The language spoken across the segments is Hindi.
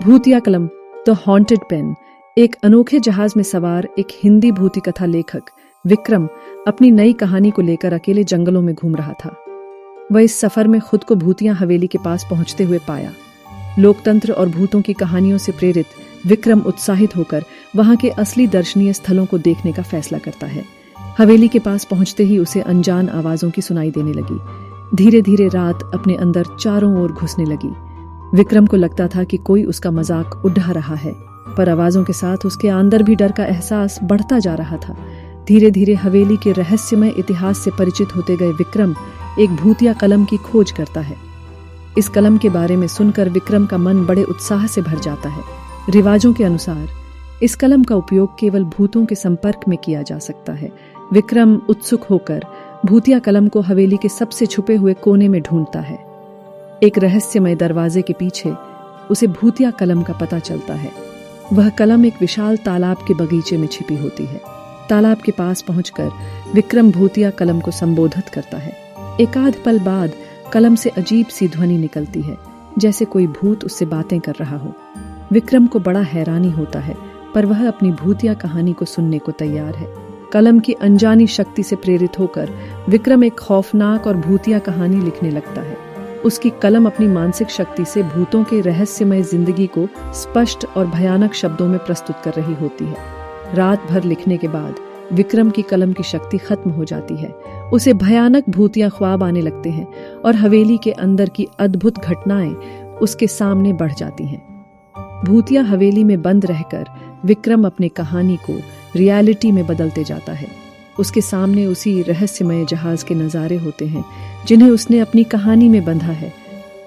भूतिया कलम द हॉन्टेड पेन। एक अनोखे जहाज में सवार एक हिंदी भूति कथा लेखक विक्रम अपनी नई कहानी को लेकर अकेले जंगलों में घूम रहा था। वह इस सफर में खुद को भूतिया हवेली के पास पहुंचते हुए पाया। लोकतंत्र और भूतों की कहानियों से प्रेरित विक्रम उत्साहित होकर वहां के असली दर्शनीय स्थलों को देखने का फैसला करता है। हवेली के पास पहुंचते ही उसे अनजान आवाजों की सुनाई देने लगी। धीरे धीरे रात अपने अंदर चारों ओर घुसने लगी। विक्रम को लगता था कि कोई उसका मजाक उड़ा रहा है, पर आवाजों के साथ उसके अंदर भी डर का एहसास बढ़ता जा रहा था। धीरे धीरे हवेली के रहस्यमय इतिहास से परिचित होते गए विक्रम एक भूतिया कलम की खोज करता है। इस कलम के बारे में सुनकर विक्रम का मन बड़े उत्साह से भर जाता है। रिवाजों के अनुसार इस कलम का उपयोग केवल भूतों के संपर्क में किया जा सकता है। विक्रम उत्सुक होकर भूतिया कलम को हवेली के सबसे छुपे हुए कोने में ढूंढता है। एक रहस्यमय दरवाजे के पीछे उसे भूतिया कलम का पता चलता है। वह कलम एक विशाल तालाब के बगीचे में छिपी होती है। तालाब के पास पहुंचकर विक्रम भूतिया कलम को संबोधित करता है। एकाध पल बाद कलम से अजीब सी ध्वनि निकलती है, जैसे कोई भूत उससे बातें कर रहा हो। विक्रम को बड़ा हैरानी होता है, पर वह अपनी भूतिया कहानी को सुनने को तैयार है। कलम की अनजानी शक्ति से प्रेरित होकर विक्रम एक खौफनाक और भूतिया कहानी लिखने लगता है। उसकी कलम अपनी मानसिक शक्ति से भूतों के रहस्यमय जिंदगी को स्पष्ट और भयानक शब्दों में प्रस्तुत कर रही होती है। रात भर लिखने के बाद विक्रम की कलम की शक्ति खत्म हो जाती है। उसे भयानक भूतिया ख्वाब आने लगते हैं और हवेली के अंदर की अद्भुत घटनाएं उसके सामने बढ़ जाती हैं। भूतिया हवेली में बंद रहकर विक्रम अपनी कहानी को रियलिटी में बदलते जाता है। उसके सामने उसी रहस्यमय जहाज के नज़ारे होते हैं जिन्हें उसने अपनी कहानी में बंधा है।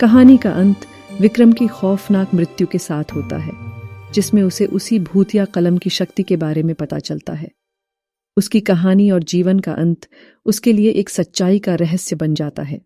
कहानी का अंत विक्रम की खौफनाक मृत्यु के साथ होता है, जिसमें उसे उसी भूतिया कलम की शक्ति के बारे में पता चलता है। उसकी कहानी और जीवन का अंत उसके लिए एक सच्चाई का रहस्य बन जाता है।